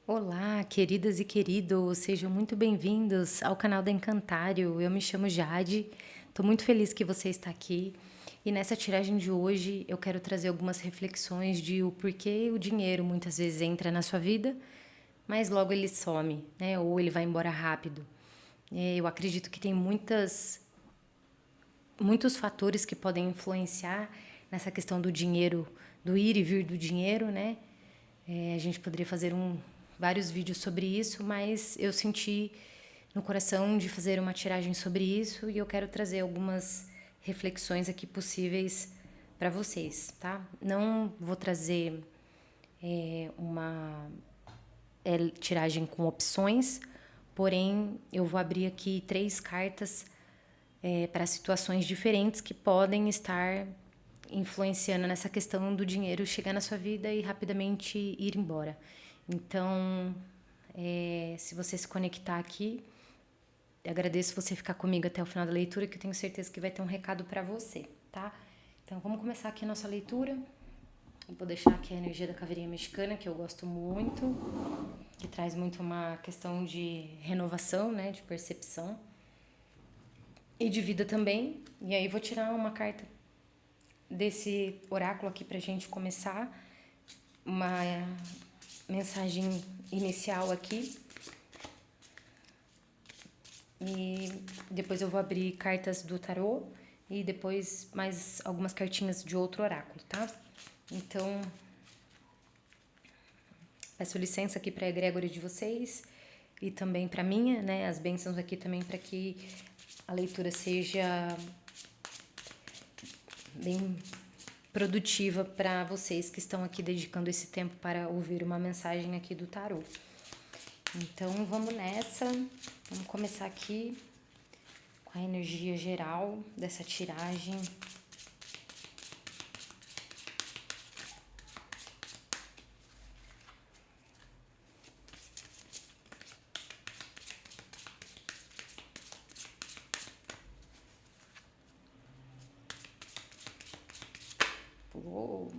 Olá, queridas e queridos, sejam muito bem-vindos ao canal da Encantário. Eu me chamo Jade, estou muito feliz que você está aqui. E nessa tiragem de hoje eu quero trazer algumas reflexões de o porquê o dinheiro muitas vezes entra na sua vida, mas logo ele some, né? Ou ele vai embora rápido. Eu acredito que tem muitos fatores que podem influenciar nessa questão do dinheiro, do ir e vir do dinheiro, né? A gente poderia fazer vários vídeos sobre isso, mas eu senti no coração de fazer uma tiragem sobre isso e eu quero trazer algumas reflexões aqui possíveis para vocês, tá? Não vou trazer uma tiragem com opções, porém eu vou abrir aqui 3 cartas para situações diferentes que podem estar influenciando nessa questão do dinheiro chegar na sua vida e rapidamente ir embora. Então, se você se conectar aqui, eu agradeço você ficar comigo até o final da leitura, que eu tenho certeza que vai ter um recado para você, tá? Então, vamos começar aqui a nossa leitura. Eu vou deixar aqui a energia da caveirinha mexicana, que eu gosto muito, que traz muito uma questão de renovação, né, de percepção e de vida também. E aí vou tirar uma carta desse oráculo aqui pra gente começar uma mensagem inicial aqui. E depois eu vou abrir cartas do tarô e depois mais algumas cartinhas de outro oráculo, tá? Então, peço licença aqui para a egrégora de vocês e também para minha, né? As bênçãos aqui também para que a leitura seja bem produtiva para vocês que estão aqui dedicando esse tempo para ouvir uma mensagem aqui do tarô. Então, vamos nessa. Vamos começar aqui com a energia geral dessa tiragem. Uou.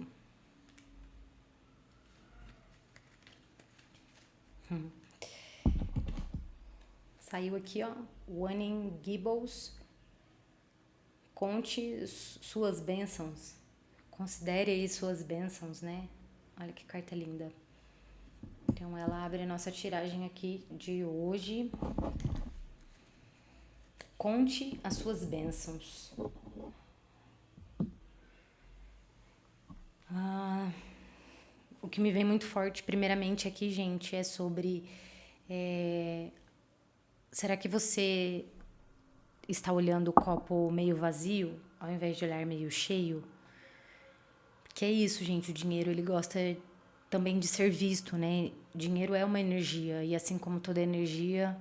Saiu aqui, ó, Wanning Gibbles. Conte suas bênçãos. Considere aí suas bênçãos, né? Olha que carta linda. Então, ela abre a nossa tiragem aqui de hoje. Conte as suas bênçãos. O que me vem muito forte, primeiramente, aqui, gente, é sobre... será que você está olhando o copo meio vazio, ao invés de olhar meio cheio? Que é isso, gente, o dinheiro, ele gosta também de ser visto, né? Dinheiro é uma energia, e assim como toda energia,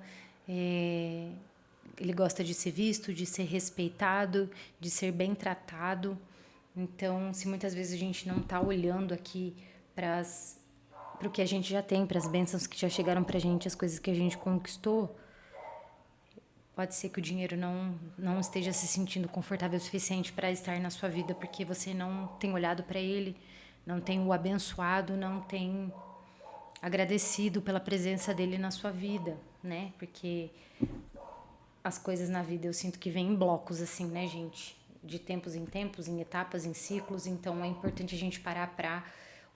ele gosta de ser visto, de ser respeitado, de ser bem tratado. Então, se muitas vezes a gente não está olhando aqui para o que a gente já tem, para as bênçãos que já chegaram para a gente, as coisas que a gente conquistou, pode ser que o dinheiro não esteja se sentindo confortável o suficiente para estar na sua vida, porque você não tem olhado para ele, não tem o abençoado, não tem agradecido pela presença dele na sua vida, né? Porque as coisas na vida eu sinto que vêm em blocos, assim, né, gente? De tempos, em etapas, em ciclos. Então é importante a gente parar para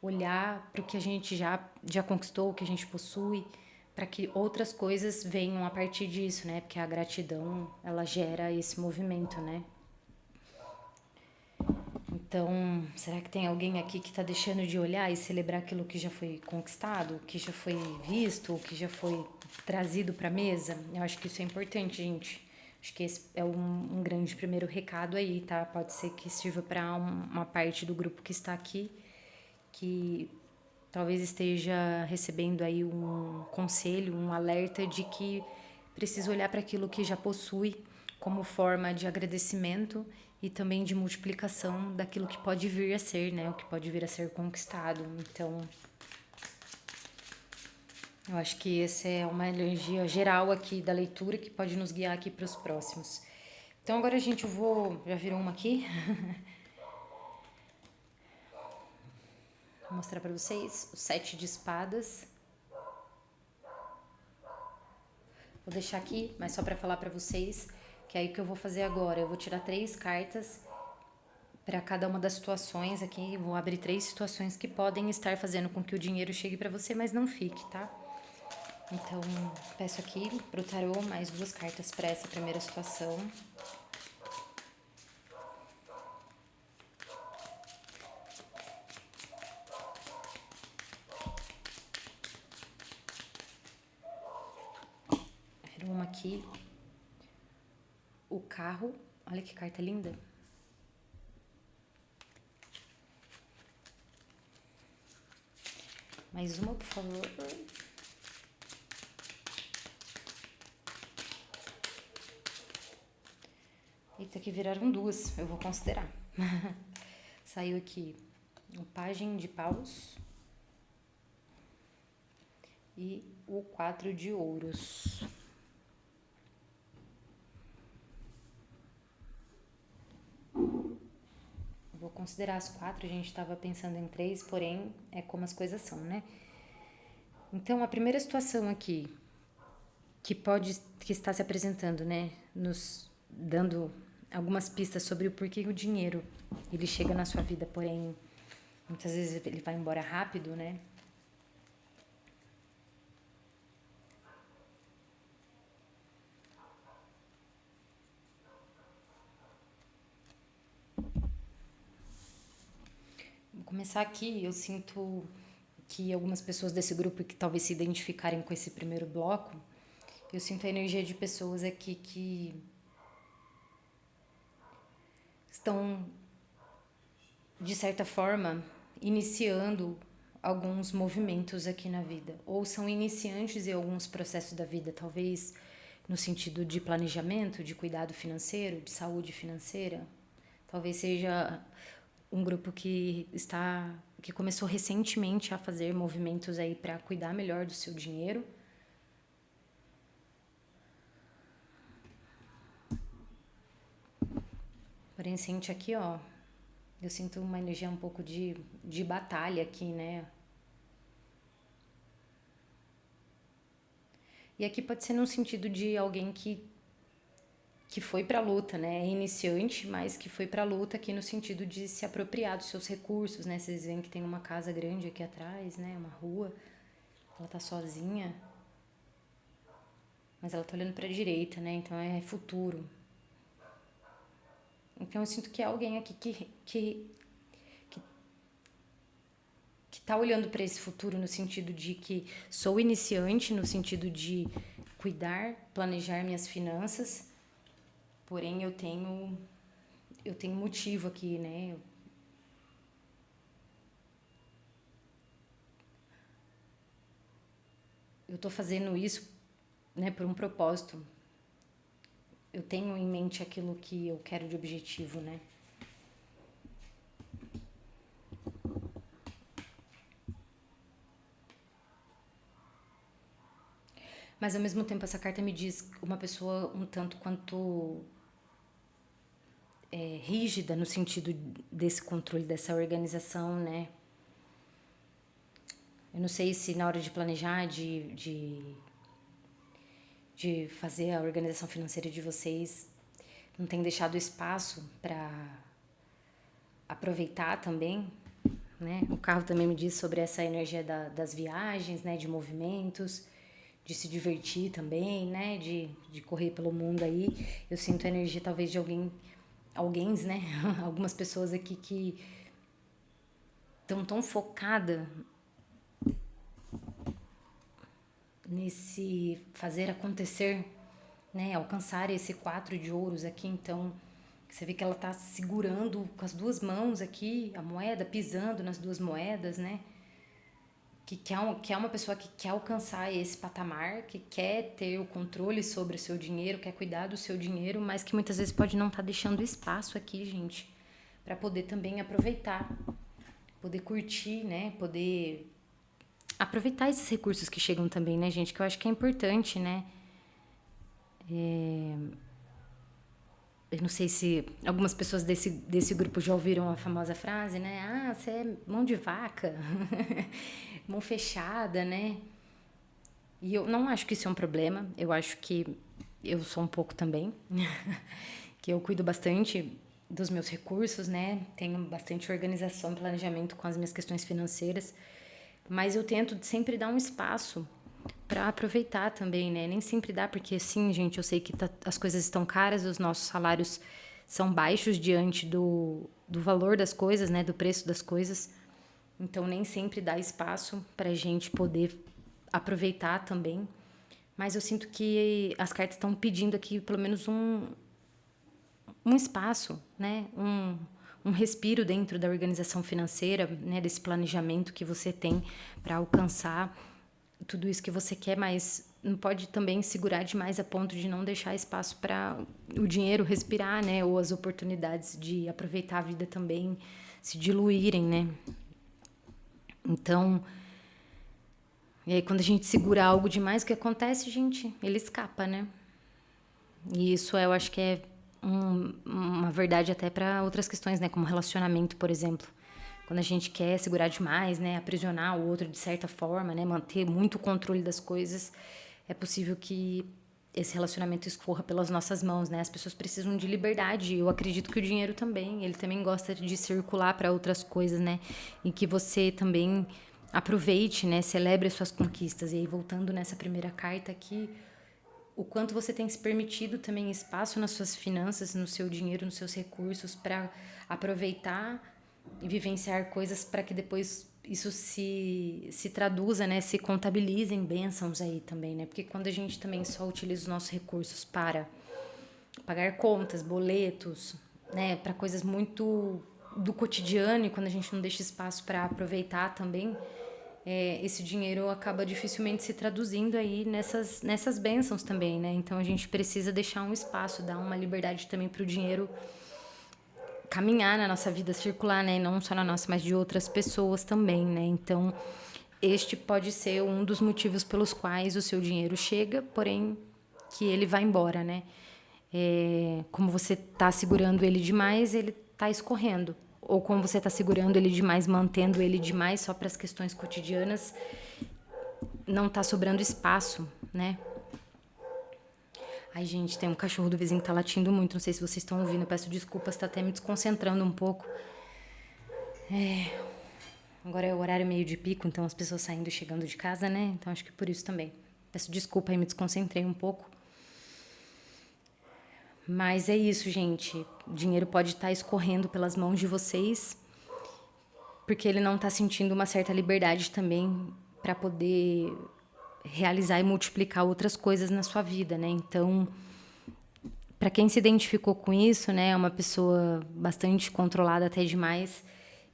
olhar para o que a gente já conquistou, o que a gente possui, para que outras coisas venham a partir disso, né? Porque a gratidão, ela gera esse movimento, né? Então, será que tem alguém aqui que está deixando de olhar e celebrar aquilo que já foi conquistado, que já foi visto, que já foi trazido para a mesa? Eu acho que isso é importante, gente. Acho que esse é um grande primeiro recado aí, tá? Pode ser que sirva para uma parte do grupo que está aqui, que talvez esteja recebendo aí um conselho, um alerta de que precisa olhar para aquilo que já possui como forma de agradecimento e também de multiplicação daquilo que pode vir a ser, né? O que pode vir a ser conquistado. Então, eu acho que essa é uma energia geral aqui da leitura que pode nos guiar aqui para os próximos. Então, agora, gente, já virou uma aqui. Vou mostrar para vocês o 7 de espadas. Vou deixar aqui, mas só para falar para vocês que é aí que eu vou fazer agora. Eu vou tirar 3 cartas para cada uma das situações aqui. Vou abrir 3 situações que podem estar fazendo com que o dinheiro chegue para você, mas não fique, tá? Então, peço aqui pro tarô mais 2 cartas para essa primeira situação. Era uma aqui. O carro. Olha que carta linda. Mais uma, por favor. Eita, que viraram 2. Eu vou considerar. Saiu aqui o pajem de paus e o 4 de ouros. Vou considerar as 4, a gente estava pensando em 3, porém é como as coisas são, né? Então, a primeira situação aqui que está se apresentando, né, nos dando algumas pistas sobre o porquê o dinheiro ele chega na sua vida, porém muitas vezes ele vai embora rápido, né? Vou começar aqui, eu sinto que algumas pessoas desse grupo que talvez se identificarem com esse primeiro bloco, eu sinto a energia de pessoas aqui que estão, de certa forma, iniciando alguns movimentos aqui na vida, ou são iniciantes em alguns processos da vida, talvez no sentido de planejamento, de cuidado financeiro, de saúde financeira. Talvez seja um grupo que começou recentemente a fazer movimentos aí para cuidar melhor do seu dinheiro. Porém, sente aqui, ó, eu sinto uma energia um pouco de batalha aqui, né? E aqui pode ser num sentido de alguém que foi pra luta, né? É iniciante, mas que foi pra luta aqui no sentido de se apropriar dos seus recursos, né? Vocês veem que tem uma casa grande aqui atrás, né? Uma rua. Ela tá sozinha. Mas ela tá olhando pra direita, né? Então é futuro. Então eu sinto que é alguém aqui que tá olhando para esse futuro no sentido de que sou iniciante, no sentido de cuidar, planejar minhas finanças, porém eu tenho motivo aqui, né? Eu tô fazendo isso, né, por um propósito. Eu tenho em mente aquilo que eu quero de objetivo, né? Mas ao mesmo tempo essa carta me diz uma pessoa um tanto quanto rígida no sentido desse controle, dessa organização, né? Eu não sei se na hora de planejar, de fazer a organização financeira de vocês, não tem deixado espaço para aproveitar também, né? O carro também me diz sobre essa energia das viagens, né? De movimentos, de se divertir também, né? De correr pelo mundo aí. Eu sinto a energia talvez de alguém, né? Algumas pessoas aqui que estão tão focada nesse fazer acontecer, né? Alcançar esse 4 de ouros aqui, então você vê que ela tá segurando com as 2 mãos aqui a moeda, pisando nas 2 moedas, né? Que é uma pessoa que quer alcançar esse patamar, que quer ter o controle sobre o seu dinheiro, quer cuidar do seu dinheiro, mas que muitas vezes pode não estar deixando espaço aqui, gente, para poder também aproveitar, poder curtir, né? Poder aproveitar esses recursos que chegam também, né, gente? Que eu acho que é importante, né? Eu não sei se algumas pessoas desse grupo já ouviram a famosa frase, né? Ah, você é mão de vaca, mão fechada, né? E eu não acho que isso é um problema, eu acho que eu sou um pouco também, que eu cuido bastante dos meus recursos, né? Tenho bastante organização, planejamento com as minhas questões financeiras, mas eu tento sempre dar um espaço para aproveitar também, né? Nem sempre dá, porque sim, gente, eu sei que as coisas estão caras, os nossos salários são baixos diante do valor das coisas, né? Do preço das coisas. Então, nem sempre dá espaço para a gente poder aproveitar também. Mas eu sinto que as cartas estão pedindo aqui pelo menos um espaço, né? Um respiro dentro da organização financeira, né? Desse planejamento que você tem para alcançar tudo isso que você quer, mas não pode também segurar demais a ponto de não deixar espaço para o dinheiro respirar, né? Ou as oportunidades de aproveitar a vida também se diluírem, né? Então, e aí quando a gente segura algo demais, o que acontece, gente? Ele escapa, né? E isso eu acho que é uma verdade até para outras questões, né? Como relacionamento, por exemplo. Quando a gente quer segurar demais, né? Aprisionar o outro de certa forma, né? Manter muito o controle das coisas, é possível que esse relacionamento escorra pelas nossas mãos, né? As pessoas precisam de liberdade. Eu acredito que o dinheiro também, ele também gosta de circular para outras coisas, né? E que você também aproveite, né? Celebre as suas conquistas. E aí, voltando nessa primeira carta aqui, o quanto você tem se permitido também espaço nas suas finanças, no seu dinheiro, nos seus recursos para aproveitar e vivenciar coisas para que depois isso se traduza, né, se contabilize em bênçãos aí também, né? Porque quando a gente também só utiliza os nossos recursos para pagar contas, boletos, né, para coisas muito do cotidiano e quando a gente não deixa espaço para aproveitar também, esse dinheiro acaba dificilmente se traduzindo aí nessas bênçãos também, né? Então a gente precisa deixar um espaço, dar uma liberdade também para o dinheiro caminhar na nossa vida, circular, né? Não só na nossa, mas de outras pessoas também, né? Então este pode ser um dos motivos pelos quais o seu dinheiro chega, porém que ele vai embora, né? Como você está segurando ele demais, ele está escorrendo. Ou como você está segurando ele demais, mantendo ele demais só para as questões cotidianas, não está sobrando espaço, né? Ai, gente, tem um cachorro do vizinho que tá latindo muito. Não sei se vocês estão ouvindo. Eu peço desculpas, tá até me desconcentrando um pouco. Agora é o horário meio de pico, então as pessoas saindo e chegando de casa, né? Então acho que por isso também. Peço desculpa aí, me desconcentrei um pouco. Mas é isso, gente. O dinheiro pode estar escorrendo pelas mãos de vocês, porque ele não está sentindo uma certa liberdade também para poder realizar e multiplicar outras coisas na sua vida, né? Então, para quem se identificou com isso, né, é uma pessoa bastante controlada até demais.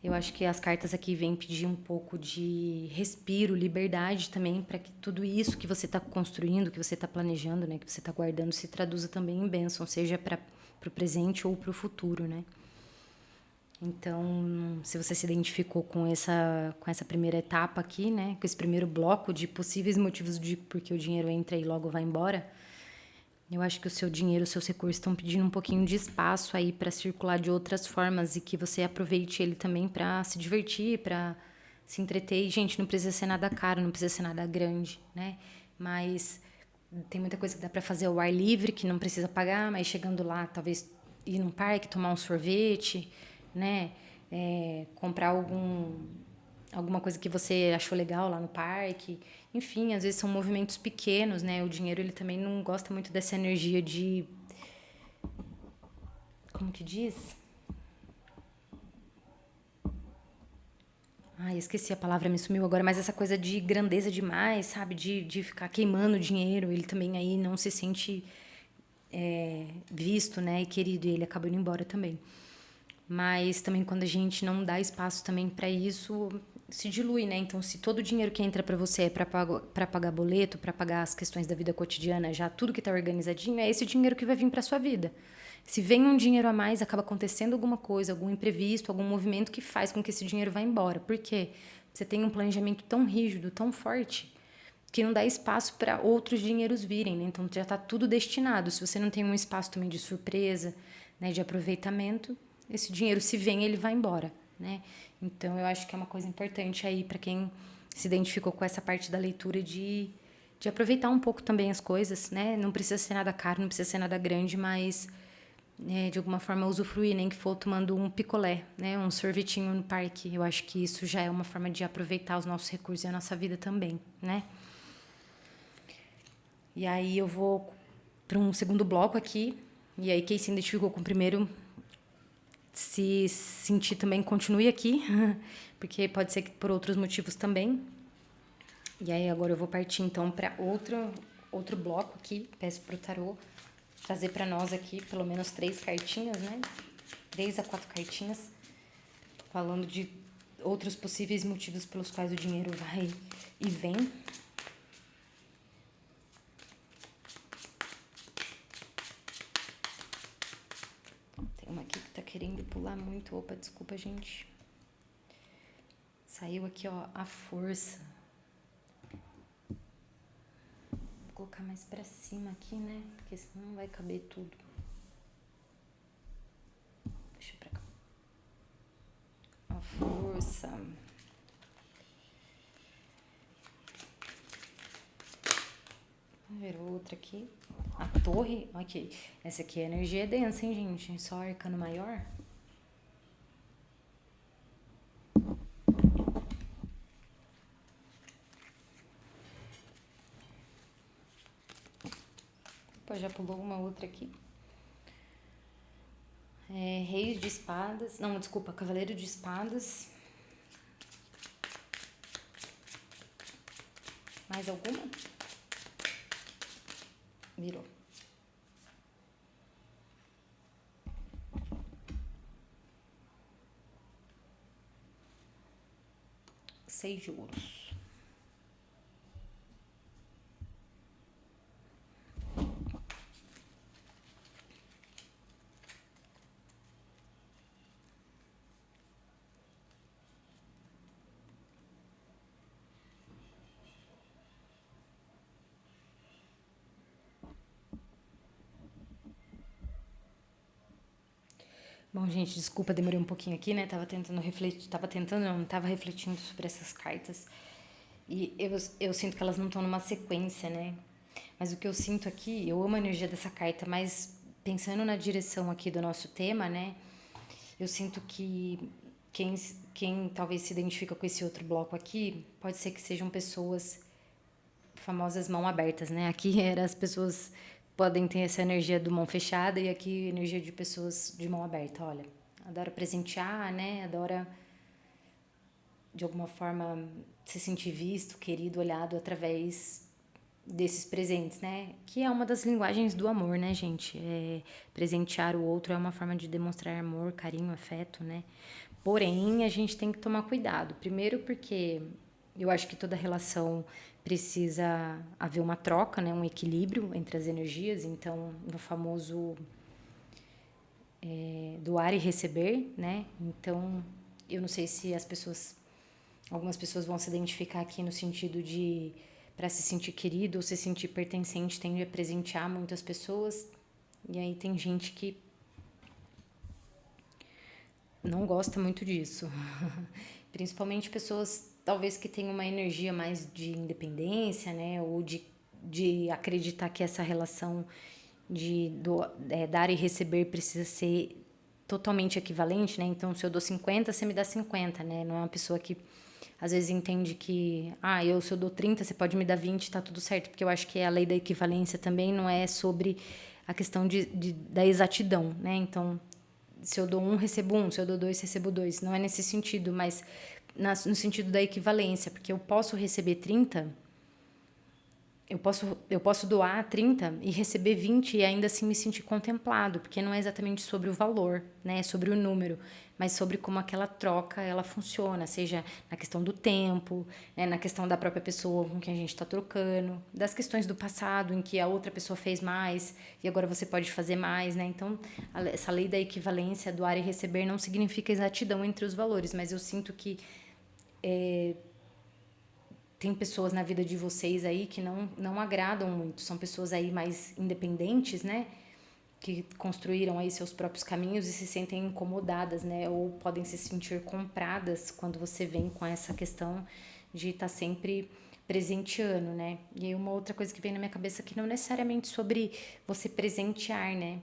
Eu acho que as cartas aqui vêm pedir um pouco de respiro, liberdade também, para que tudo isso que você está construindo, que você está planejando, né, que você está guardando, se traduza também em bênção, seja para o presente ou para o futuro, né? Então, se você se identificou com essa primeira etapa aqui, né, com esse primeiro bloco de possíveis motivos de porque o dinheiro entra e logo vai embora, eu acho que o seu dinheiro, os seus recursos estão pedindo um pouquinho de espaço aí para circular de outras formas e que você aproveite ele também para se divertir, para se entreter. E, gente, não precisa ser nada caro, não precisa ser nada grande, né? Mas tem muita coisa que dá para fazer ao ar livre, que não precisa pagar, mas chegando lá, talvez ir num parque, tomar um sorvete, né? Comprar alguma coisa que você achou legal lá no parque. Enfim, às vezes são movimentos pequenos, né? O dinheiro, ele também não gosta muito dessa energia de... Como que diz? Ai, esqueci a palavra, me sumiu agora. Mas essa coisa de grandeza demais, sabe? De ficar queimando dinheiro. Ele também aí não se sente visto, né? E querido. E ele acaba indo embora também. Mas também quando a gente não dá espaço também para isso, se dilui, né? Então, se todo o dinheiro que entra para você é para pagar boleto, para pagar as questões da vida cotidiana, já tudo que está organizadinho, é esse dinheiro que vai vir para sua vida. Se vem um dinheiro a mais, acaba acontecendo alguma coisa, algum imprevisto, algum movimento que faz com que esse dinheiro vá embora. Por quê? Você tem um planejamento tão rígido, tão forte, que não dá espaço para outros dinheiros virem, né? Então já está tudo destinado. Se você não tem um espaço também de surpresa, né, de aproveitamento, esse dinheiro, se vem, ele vai embora, né? Então eu acho que é uma coisa importante aí para quem se identificou com essa parte da leitura de de aproveitar um pouco também as coisas, né? Não precisa ser nada caro, não precisa ser nada grande, mas de alguma forma usufruir, nem que for tomando um picolé, né? Um sorvetinho no parque. Eu acho que isso já é uma forma de aproveitar os nossos recursos e a nossa vida também, né? E aí eu vou para um segundo bloco aqui. E aí quem se identificou com o primeiro, se sentir também, continue aqui, porque pode ser que por outros motivos também. E aí agora eu vou partir então para outro bloco aqui. Peço pro tarô trazer para nós aqui pelo menos 3 cartinhas, né? 3 a 4 cartinhas falando de outros possíveis motivos pelos quais o dinheiro vai e vem. Tem uma aqui que tá querendo pular muito. Opa, desculpa, gente. Saiu aqui, ó, a força. Vou colocar mais pra cima aqui, né? Porque senão não vai caber tudo. Deixa pra cá. A força. Vamos ver outra aqui. A torre. Ok. Essa aqui é energia densa, hein, gente? Só arcano maior. Opa, já pulou uma outra aqui. Reis de espadas. Não, desculpa, cavaleiro de espadas. Mais alguma? Virou. Seis de ouros. Bom, gente, desculpa, demorei um pouquinho aqui, né? Tava refletindo sobre essas cartas. E eu sinto que elas não estão numa sequência, né? Mas o que eu sinto aqui, eu amo a energia dessa carta, mas pensando na direção aqui do nosso tema, né? Eu sinto que quem talvez se identifica com esse outro bloco aqui, pode ser que sejam pessoas famosas mão abertas, né? Aqui era as pessoas podem ter essa energia do mão fechada e aqui energia de pessoas de mão aberta. Olha, adora presentear, né? Adora de alguma forma se sentir visto, querido, olhado através desses presentes, né? Que é uma das linguagens do amor, né, gente? Presentear o outro é uma forma de demonstrar amor, carinho, afeto, né? Porém, a gente tem que tomar cuidado. Primeiro porque eu acho que toda relação precisa haver uma troca, né? Um equilíbrio entre as energias. Então, no famoso doar e receber, né? Então, eu não sei se algumas pessoas vão se identificar aqui no sentido de para se sentir querido ou se sentir pertencente tende a presentear muitas pessoas. E aí tem gente que não gosta muito disso. Principalmente pessoas talvez que tenham uma energia mais de independência, né? Ou de acreditar que essa relação dar e receber precisa ser totalmente equivalente, né? Então, se eu dou 50, você me dá 50, né? Não é uma pessoa que às vezes entende que, se eu dou 30, você pode me dar 20, tá tudo certo. Porque eu acho que a lei da equivalência também não é sobre a questão da exatidão, né? Então, se eu dou 1, recebo 1, se eu dou 2, recebo 2. Não é nesse sentido, mas no sentido da equivalência, porque eu posso receber 30, eu posso doar 30 e receber 20 e ainda assim me sentir contemplado, porque não é exatamente sobre o valor, né? É sobre o número, mas sobre como aquela troca ela funciona, seja na questão do tempo, né? Na questão da própria pessoa com quem a gente está trocando, das questões do passado em que a outra pessoa fez mais e agora você pode fazer mais, né? Então, essa lei da equivalência, doar e receber, não significa exatidão entre os valores, mas eu sinto que tem pessoas na vida de vocês aí que não agradam muito, são pessoas aí mais independentes, né? Que construíram aí seus próprios caminhos e se sentem incomodadas, né? Ou podem se sentir compradas quando você vem com essa questão de estar sempre presenteando, né? E aí uma outra coisa que vem na minha cabeça que não necessariamente sobre você presentear, né?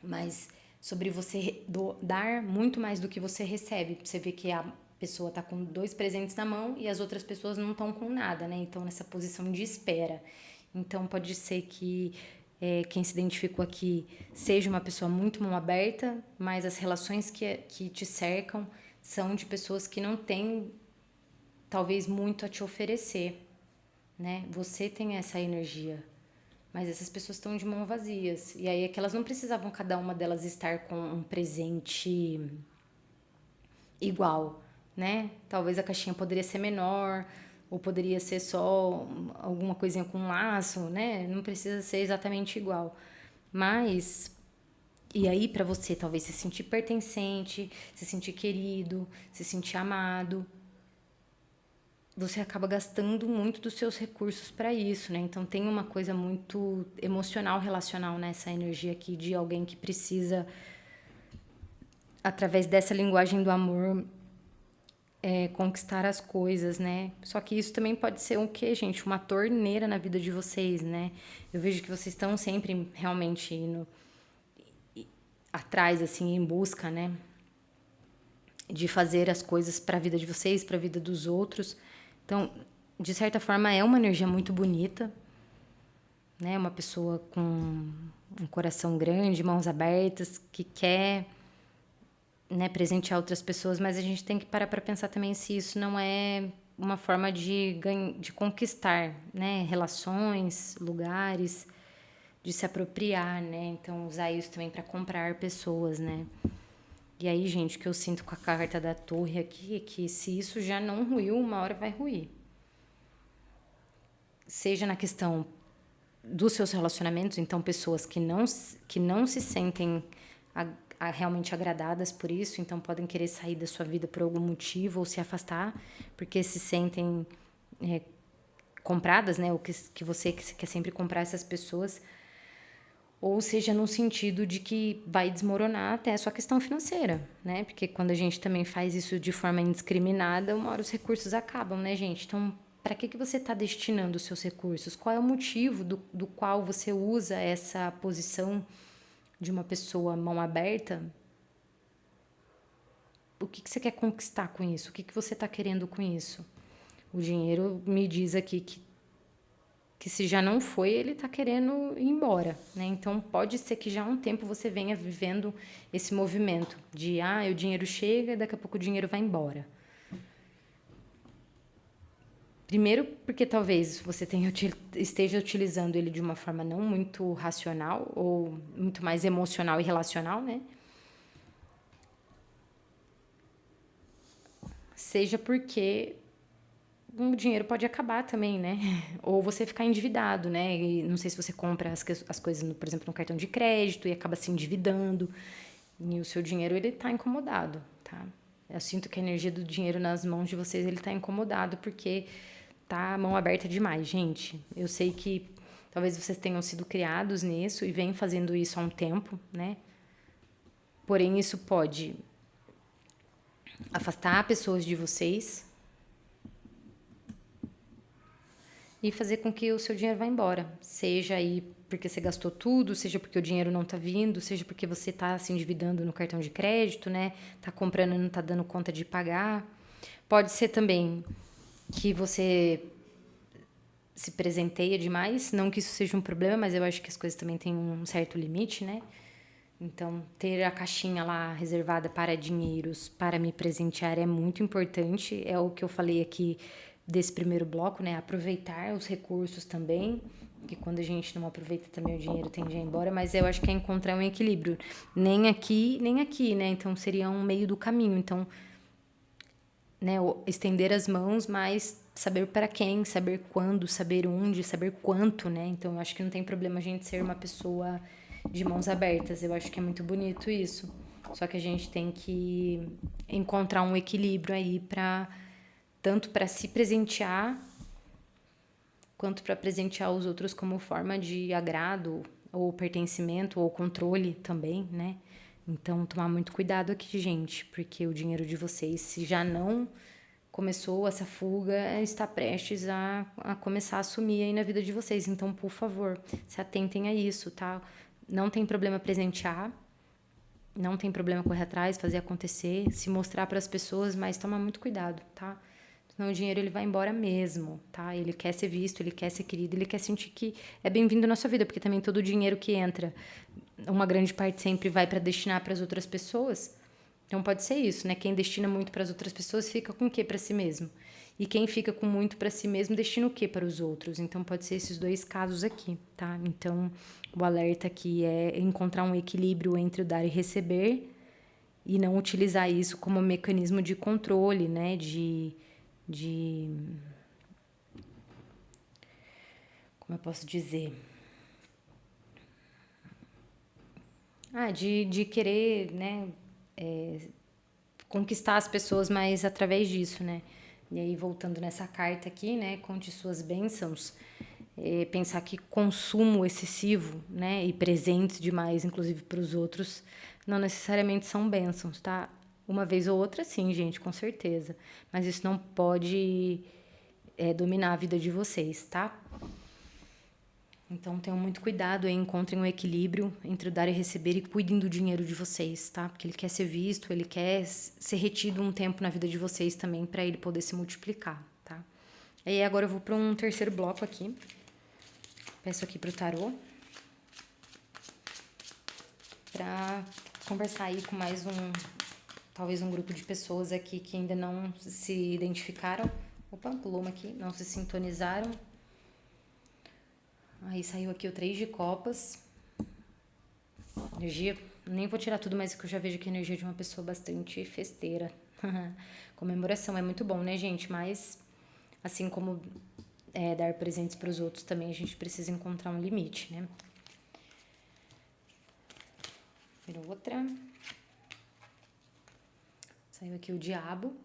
Mas sobre você dar muito mais do que você recebe. Você vê que a pessoa tá com 2 presentes na mão e as outras pessoas não estão com nada, né? Então, nessa posição de espera. Então, pode ser que quem se identificou aqui seja uma pessoa muito mão aberta, mas as relações que te cercam são de pessoas que não têm, talvez, muito a te oferecer, né? Você tem essa energia, mas essas pessoas estão de mãos vazias. E aí é que elas não precisavam cada uma delas estar com um presente igual, né? Talvez a caixinha poderia ser menor, ou poderia ser só alguma coisinha com um laço, né? Não precisa ser exatamente igual. Mas e aí para você talvez se sentir pertencente, se sentir querido, se sentir amado, você acaba gastando muito dos seus recursos para isso, né? Então tem uma coisa muito emocional, relacional nessa energia aqui de alguém que precisa, através dessa linguagem do amor, conquistar as coisas, né? Só que isso também pode ser o quê, gente? Uma torneira na vida de vocês, né? Eu vejo que vocês estão sempre realmente indo atrás, assim, em busca, né? De fazer as coisas para a vida de vocês, para a vida dos outros. Então, de certa forma, é uma energia muito bonita, né? Uma pessoa com um coração grande, mãos abertas, que quer, né, presentear outras pessoas, mas a gente tem que parar para pensar também se isso não é uma forma de conquistar, né, relações, lugares, de se apropriar, né? Então, usar isso também para comprar pessoas, né? E aí, gente, o que eu sinto com a carta da torre aqui é que se isso já não ruiu, uma hora vai ruir. Seja na questão dos seus relacionamentos, então pessoas que não se sentem realmente agradadas por isso, então podem querer sair da sua vida por algum motivo ou se afastar, porque se sentem compradas, né? Ou que você quer sempre comprar essas pessoas. Ou seja, no sentido de que vai desmoronar até a sua questão financeira, né? Porque quando a gente também faz isso de forma indiscriminada, uma hora os recursos acabam, né, gente? Então, para que você está destinando os seus recursos? Qual é o motivo do qual você usa essa posição de uma pessoa mão aberta? O que você quer conquistar com isso? O que você está querendo com isso? O dinheiro me diz aqui que se já não foi, ele está querendo ir embora, né? Então, pode ser que já há um tempo você venha vivendo esse movimento de, o dinheiro chega, daqui a pouco o dinheiro vai embora. Primeiro, porque talvez você esteja utilizando ele de uma forma não muito racional ou muito mais emocional e relacional, né? Seja porque o dinheiro pode acabar também, né? Ou você ficar endividado, né? E não sei se você compra as coisas, por exemplo, no cartão de crédito e acaba se endividando. E o seu dinheiro, ele tá incomodado, tá? Eu sinto que a energia do dinheiro nas mãos de vocês, ele tá incomodado porque tá a mão aberta demais, gente. Eu sei que talvez vocês tenham sido criados nisso e vêm fazendo isso há um tempo, né? Porém, isso pode afastar pessoas de vocês e fazer com que o seu dinheiro vá embora. Seja aí porque você gastou tudo, seja porque o dinheiro não tá vindo, seja porque você tá se endividando no cartão de crédito, né? Tá comprando e não tá dando conta de pagar. Pode ser também que você se presenteia demais, não que isso seja um problema, mas eu acho que as coisas também têm um certo limite, né? Então, ter a caixinha lá reservada para dinheiros, para me presentear é muito importante. É o que eu falei aqui desse primeiro bloco, né? Aproveitar os recursos também, que quando a gente não aproveita também o dinheiro tende a ir embora, mas eu acho que é encontrar um equilíbrio. Nem aqui, nem aqui, né? Então, seria um meio do caminho. Então, né, estender as mãos, mas saber para quem, saber quando, saber onde, saber quanto, né? Então, eu acho que não tem problema a gente ser uma pessoa de mãos abertas. Eu acho que é muito bonito isso. Só que a gente tem que encontrar um equilíbrio aí para tanto para se presentear quanto para presentear os outros como forma de agrado ou pertencimento ou controle também, né? Então, tomar muito cuidado aqui, gente, porque o dinheiro de vocês, se já não começou essa fuga está prestes a começar a sumir aí na vida de vocês. Então, por favor, se atentem a isso, tá? Não tem problema presentear, não tem problema correr atrás, fazer acontecer, se mostrar para as pessoas, mas toma muito cuidado, tá? Senão o dinheiro ele vai embora mesmo, tá? Ele quer ser visto, ele quer ser querido, ele quer sentir que é bem-vindo na sua vida, porque também todo o dinheiro que entra, uma grande parte sempre vai para destinar para as outras pessoas. Então pode ser isso, né? Quem destina muito para as outras pessoas fica com o quê para si mesmo? E quem fica com muito para si mesmo destina o quê para os outros? Então pode ser esses dois casos aqui, tá? Então o alerta aqui é encontrar um equilíbrio entre o dar e receber e não utilizar isso como mecanismo de controle, né? De como eu posso dizer? De querer, né? Conquistar as pessoas mais através disso, né? E aí, voltando nessa carta aqui, né? Conte suas bênçãos. Pensar que consumo excessivo, né? E presentes demais, inclusive para os outros, não necessariamente são bênçãos, tá? Uma vez ou outra, sim, gente, com certeza. Mas isso não pode dominar a vida de vocês, tá? Então tenham muito cuidado aí, encontrem um equilíbrio entre o dar e receber e cuidem do dinheiro de vocês, tá? Porque ele quer ser visto, ele quer ser retido um tempo na vida de vocês também para ele poder se multiplicar, tá? E aí agora eu vou para um terceiro bloco aqui. Peço aqui pro tarô para conversar aí com mais talvez um grupo de pessoas aqui que ainda não se identificaram. Opa, pulou uma aqui, não se sintonizaram. Aí saiu aqui o 3 de copas. Energia, nem vou tirar tudo, mas que eu já vejo aqui a energia de uma pessoa bastante festeira. Comemoração é muito bom, né, gente? Mas, assim como dar presentes para os outros, também a gente precisa encontrar um limite, né? Virou outra. Saiu aqui o diabo.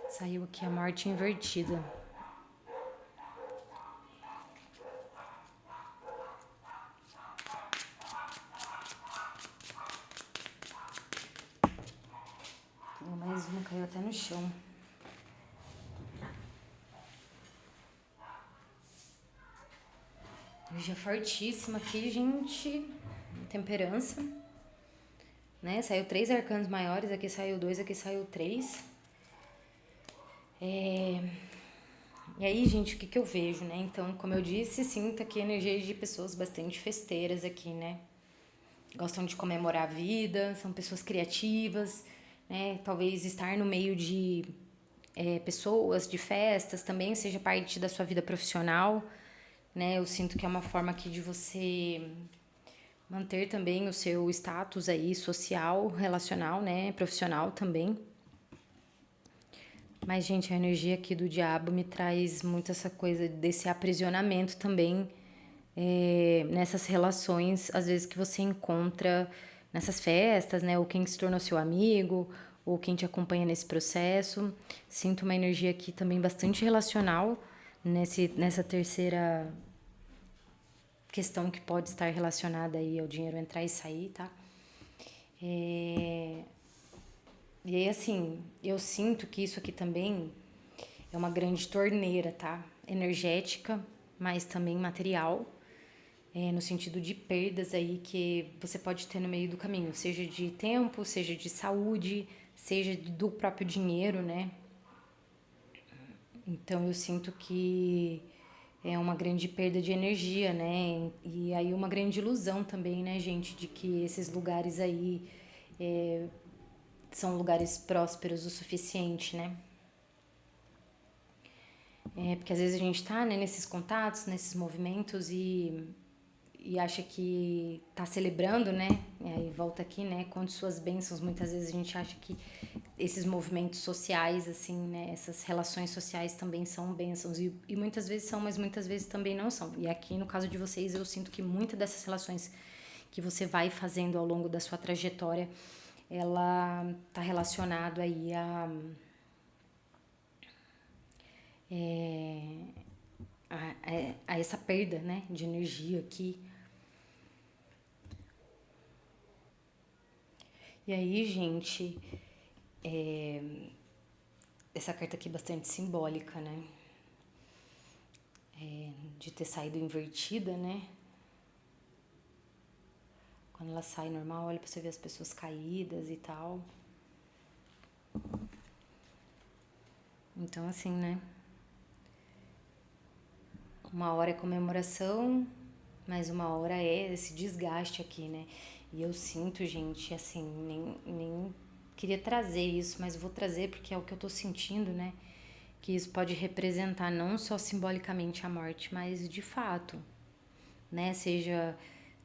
Saiu aqui a morte invertida. Mais uma caiu até no chão. Energia fortíssima aqui, gente. Temperança. Né? Saiu 3 arcanos maiores, aqui saiu 2, aqui saiu 3. E aí, gente, o que eu vejo, né? Então, como eu disse, sinto aqui energias de pessoas bastante festeiras aqui, né? Gostam de comemorar a vida, são pessoas criativas, né? Talvez estar no meio de pessoas, de festas, também seja parte da sua vida profissional, né? Eu sinto que é uma forma aqui de você manter também o seu status aí social, relacional, né? Profissional também. Mas, gente, a energia aqui do diabo me traz muito essa coisa desse aprisionamento também nessas relações, às vezes, que você encontra nessas festas, né? Ou quem se tornou seu amigo, ou quem te acompanha nesse processo. Sinto uma energia aqui também bastante relacional nessa terceira questão que pode estar relacionada aí ao dinheiro entrar e sair, tá? E aí, assim, eu sinto que isso aqui também é uma grande torneira, tá? Energética, mas também material, no sentido de perdas aí que você pode ter no meio do caminho, seja de tempo, seja de saúde, seja do próprio dinheiro, né? Então eu sinto que é uma grande perda de energia, né? E aí uma grande ilusão também, né, gente, de que esses lugares aí são lugares prósperos o suficiente, né? Porque às vezes a gente tá, né, nesses contatos, nesses movimentos e acha que tá celebrando, né? E aí volta aqui, né? Conte suas bênçãos. Muitas vezes a gente acha que esses movimentos sociais, assim, né? Essas relações sociais também são bênçãos. E muitas vezes são, mas muitas vezes também não são. E aqui, no caso de vocês, eu sinto que muitas dessas relações que você vai fazendo ao longo da sua trajetória, ela tá relacionado aí a essa perda, né, de energia aqui. E aí, gente, essa carta aqui é bastante simbólica, né? De ter saído invertida, né? Quando ela sai normal, olha pra você ver as pessoas caídas e tal. Então, assim, né? Uma hora é comemoração, mas uma hora é esse desgaste aqui, né? E eu sinto, gente, assim, nem queria trazer isso, mas vou trazer porque é o que eu tô sentindo, né? Que isso pode representar não só simbolicamente a morte, mas de fato, né? Seja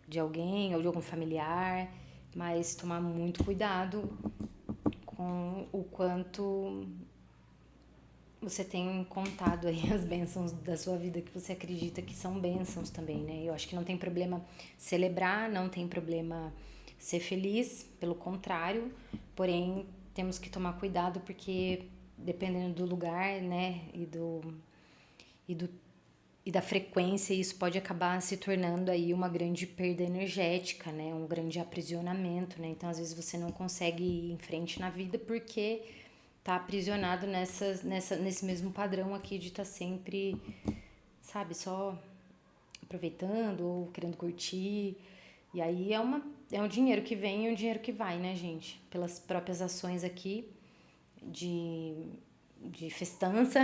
de alguém ou de algum familiar, mas tomar muito cuidado com o quanto você tem contado aí as bênçãos da sua vida que você acredita que são bênçãos também, né? Eu acho que não tem problema celebrar, não tem problema ser feliz, pelo contrário, porém temos que tomar cuidado porque dependendo do lugar, né, e do e da frequência, isso pode acabar se tornando aí uma grande perda energética, né? Um grande aprisionamento, né? Então, às vezes você não consegue ir em frente na vida porque tá aprisionado nesse mesmo padrão aqui de estar sempre, sabe, só aproveitando ou querendo curtir. E aí é um dinheiro que vem e um dinheiro que vai, né, gente? Pelas próprias ações aqui de, de festança,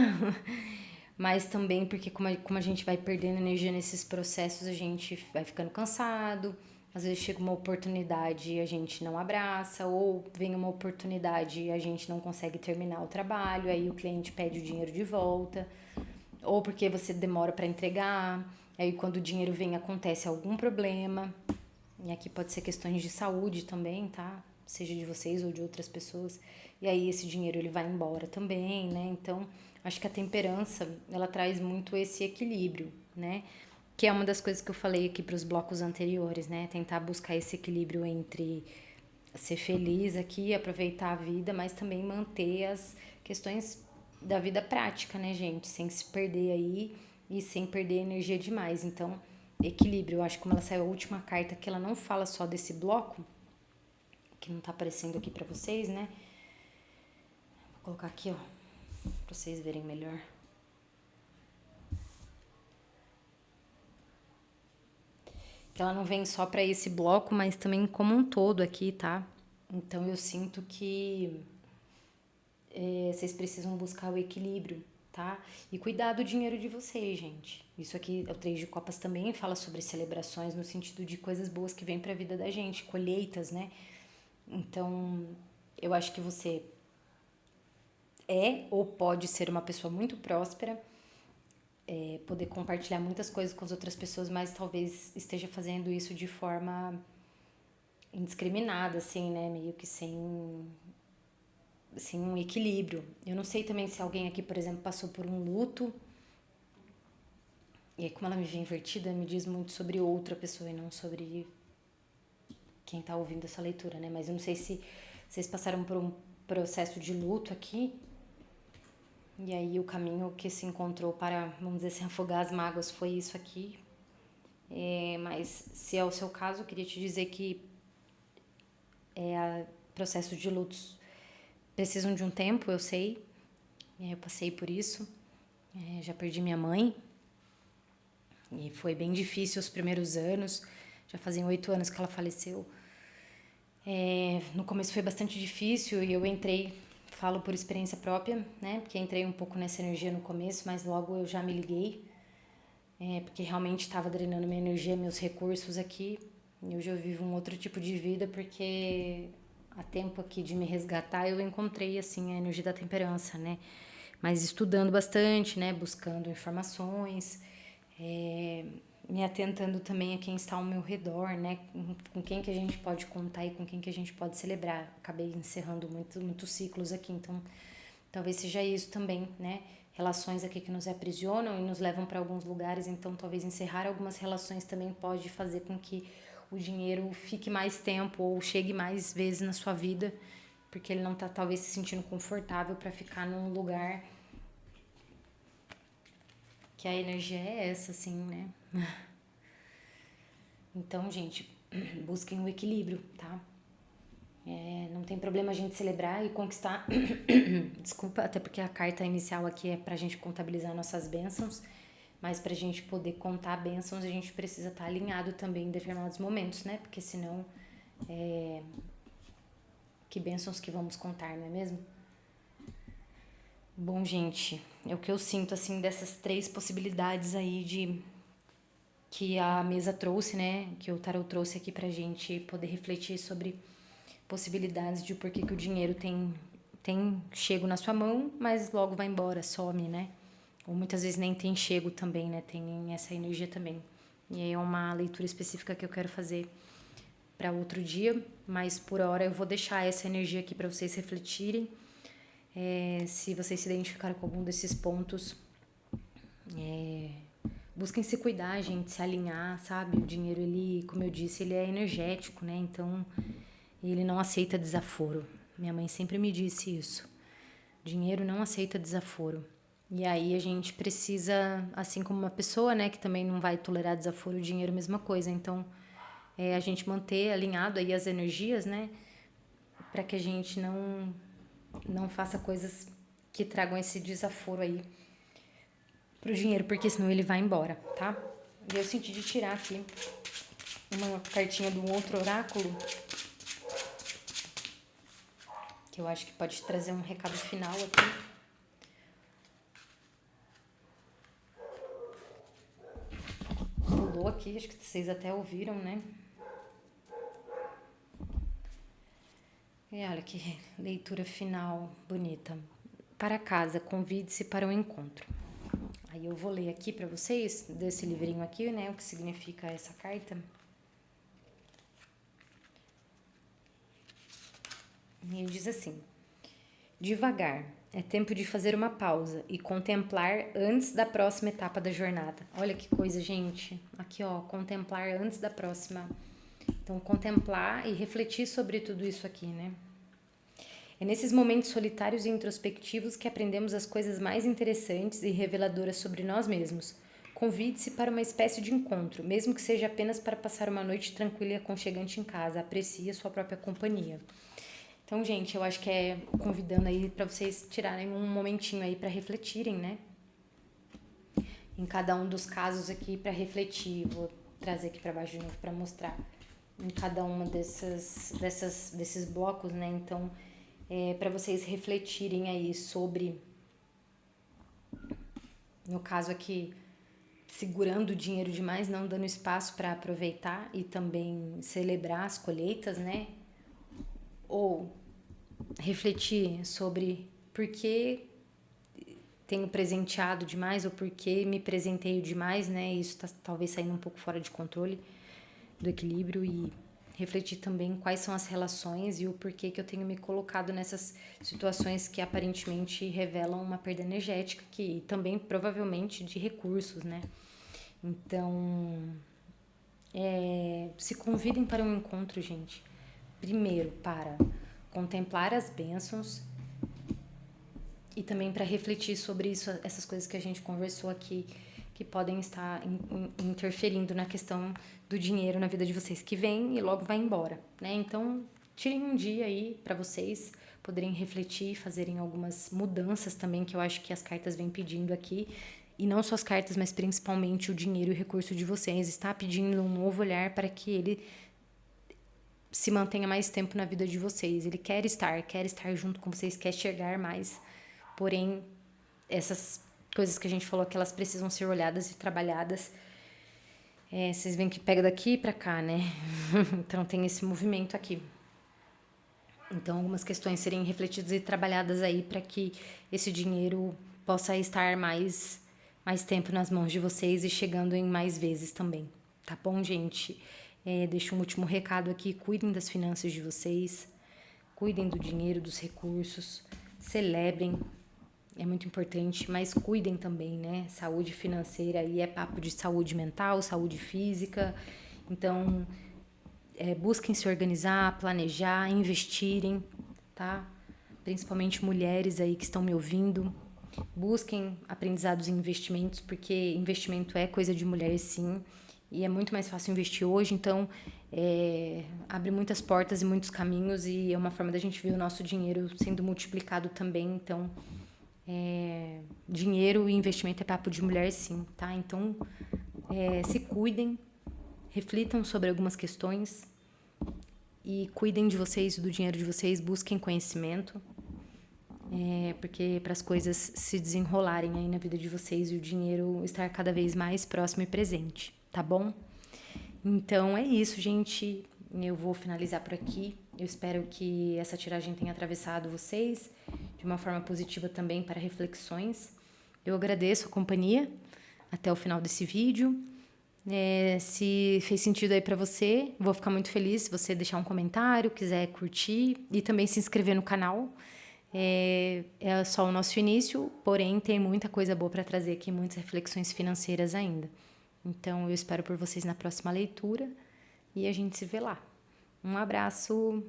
mas também porque como a gente vai perdendo energia nesses processos, a gente vai ficando cansado, às vezes chega uma oportunidade e a gente não abraça, ou vem uma oportunidade e a gente não consegue terminar o trabalho, aí o cliente pede o dinheiro de volta, ou porque você demora para entregar, aí quando o dinheiro vem acontece algum problema, e aqui pode ser questões de saúde também, tá? Seja de vocês ou de outras pessoas. E aí esse dinheiro ele vai embora também, né? Então, acho que a temperança, ela traz muito esse equilíbrio, né? Que é uma das coisas que eu falei aqui para os blocos anteriores, né? Tentar buscar esse equilíbrio entre ser feliz aqui, aproveitar a vida, mas também manter as questões da vida prática, né, gente? Sem se perder aí e sem perder energia demais. Então, equilíbrio. Eu acho que como ela saiu a última carta, que ela não fala só desse bloco, que não tá aparecendo aqui pra vocês, né? Vou colocar aqui, ó, pra vocês verem melhor. Que ela não vem só pra esse bloco, mas também como um todo aqui, tá? Então eu sinto que vocês precisam buscar o equilíbrio, tá? E cuidar do dinheiro de vocês, gente. Isso aqui, o Três de Copas também fala sobre celebrações no sentido de coisas boas que vêm pra vida da gente, colheitas, né? Então, eu acho que você é ou pode ser uma pessoa muito próspera, poder compartilhar muitas coisas com as outras pessoas, mas talvez esteja fazendo isso de forma indiscriminada, assim, né? Meio que sem um equilíbrio. Eu não sei também se alguém aqui, por exemplo, passou por um luto. E aí, como ela me vê invertida, me diz muito sobre outra pessoa e não sobre quem tá ouvindo essa leitura, né? Mas eu não sei se vocês passaram por um processo de luto aqui. E aí o caminho que se encontrou para, vamos dizer assim, afogar as mágoas foi isso aqui. Mas se é o seu caso, eu queria te dizer que processos de lutos precisam de um tempo, eu sei. Eu passei por isso. Já perdi minha mãe. E foi bem difícil os primeiros anos. Já faziam 8 anos que ela faleceu. No começo foi bastante difícil e eu entrei, falo por experiência própria, né? Porque entrei um pouco nessa energia no começo, mas logo eu já me liguei. Porque realmente estava drenando minha energia, meus recursos aqui. E hoje eu vivo um outro tipo de vida porque há tempo aqui de me resgatar eu encontrei assim a energia da temperança, né? Mas estudando bastante, né? Buscando informações, me atentando também a quem está ao meu redor, né? Com quem que a gente pode contar e com quem que a gente pode celebrar. Acabei encerrando muitos ciclos aqui, então talvez seja isso também, né? Relações aqui que nos aprisionam e nos levam para alguns lugares, então talvez encerrar algumas relações também pode fazer com que o dinheiro fique mais tempo ou chegue mais vezes na sua vida, porque ele não tá talvez se sentindo confortável para ficar num lugar que a energia é essa, assim, né? Então, gente, busquem o equilíbrio, tá? Não tem problema a gente celebrar e conquistar. Desculpa, até porque a carta inicial aqui é pra gente contabilizar nossas bênçãos, mas pra gente poder contar bênçãos, a gente precisa estar alinhado também em determinados momentos, né? Porque senão, que bênçãos que vamos contar, não é mesmo? Bom, gente, é o que eu sinto, assim, dessas 3 possibilidades aí que a mesa trouxe, né? Que o tarot trouxe aqui pra gente poder refletir sobre possibilidades de por que o dinheiro tem chego na sua mão, mas logo vai embora, some, né? Ou muitas vezes nem tem chego também, né? Tem essa energia também. E aí é uma leitura específica que eu quero fazer para outro dia, mas por hora eu vou deixar essa energia aqui para vocês refletirem. Se vocês se identificaram com algum desses pontos, busquem se cuidar, gente, se alinhar, sabe? O dinheiro, ele, como eu disse, ele é energético, né? Então, ele não aceita desaforo. Minha mãe sempre me disse isso. Dinheiro não aceita desaforo. E aí a gente precisa, assim como uma pessoa, né, que também não vai tolerar desaforo, o dinheiro é a mesma coisa. Então, a gente manter alinhado aí as energias, né, para que a gente não faça coisas que tragam esse desaforo aí pro dinheiro, porque senão ele vai embora, tá? E eu senti de tirar aqui uma cartinha de um outro oráculo, que eu acho que pode trazer um recado final aqui. Pulou aqui, acho que vocês até ouviram, né? E olha que leitura final bonita. Para casa, convide-se para um encontro. Aí eu vou ler aqui para vocês, desse livrinho aqui, né? O que significa essa carta. E ele diz assim: devagar, é tempo de fazer uma pausa e contemplar antes da próxima etapa da jornada. Olha que coisa, gente. Aqui, ó, contemplar antes da próxima. Então, contemplar e refletir sobre tudo isso aqui, né? É nesses momentos solitários e introspectivos que aprendemos as coisas mais interessantes e reveladoras sobre nós mesmos. Convide-se para uma espécie de encontro, mesmo que seja apenas para passar uma noite tranquila e aconchegante em casa. Aprecie a sua própria companhia. Então, gente, eu acho que é convidando aí para vocês tirarem um momentinho aí para refletirem, né? Em cada um dos casos aqui para refletir. Vou trazer aqui para baixo de novo para mostrar em cada uma desses blocos, né? Então, para vocês refletirem aí sobre, no caso aqui, segurando o dinheiro demais, não dando espaço para aproveitar e também celebrar as colheitas, né? Ou refletir sobre por que tenho presenteado demais ou por que me presenteio demais, né? Isso tá talvez saindo um pouco fora de controle do equilíbrio, e refletir também quais são as relações e o porquê que eu tenho me colocado nessas situações que aparentemente revelam uma perda energética, que também provavelmente de recursos, né? Então, se convidem para um encontro, gente. Primeiro, para contemplar as bênçãos e também para refletir sobre isso, essas coisas que a gente conversou aqui, que podem estar interferindo na questão do dinheiro na vida de vocês, que vem e logo vai embora, né? Então, tirem um dia aí para vocês poderem refletir, fazerem algumas mudanças também, que eu acho que as cartas vêm pedindo aqui. E não só as cartas, mas principalmente o dinheiro e o recurso de vocês. Está pedindo um novo olhar para que ele se mantenha mais tempo na vida de vocês. Ele quer estar junto com vocês, quer chegar mais. Porém, essas coisas que a gente falou que elas precisam ser olhadas e trabalhadas. Vocês veem que pega daqui para cá, né? Então tem esse movimento aqui. Então algumas questões serem refletidas e trabalhadas aí para que esse dinheiro possa estar mais tempo nas mãos de vocês e chegando em mais vezes também. Tá bom, gente? Deixo um último recado aqui. Cuidem das finanças de vocês. Cuidem do dinheiro, dos recursos. Celebrem. É muito importante, mas cuidem também, né? Saúde financeira aí é papo de saúde mental, saúde física. Então, busquem se organizar, planejar, investirem, tá? Principalmente mulheres aí que estão me ouvindo. Busquem aprendizados em investimentos, porque investimento é coisa de mulher, sim. E é muito mais fácil investir hoje, então abre muitas portas e muitos caminhos, e é uma forma da gente ver o nosso dinheiro sendo multiplicado também. Então, dinheiro e investimento é papo de mulher, sim, tá? Então, se cuidem, reflitam sobre algumas questões e cuidem de vocês, do dinheiro de vocês, busquem conhecimento, porque para as coisas se desenrolarem aí na vida de vocês e o dinheiro estar cada vez mais próximo e presente, tá bom? Então é isso, gente. Eu vou finalizar por aqui. Eu espero que essa tiragem tenha atravessado vocês de uma forma positiva também para reflexões. Eu agradeço a companhia até o final desse vídeo. Se fez sentido aí para você, vou ficar muito feliz se você deixar um comentário, quiser curtir e também se inscrever no canal. É só o nosso início, porém tem muita coisa boa para trazer aqui, muitas reflexões financeiras ainda. Então eu espero por vocês na próxima leitura e a gente se vê lá. Um abraço!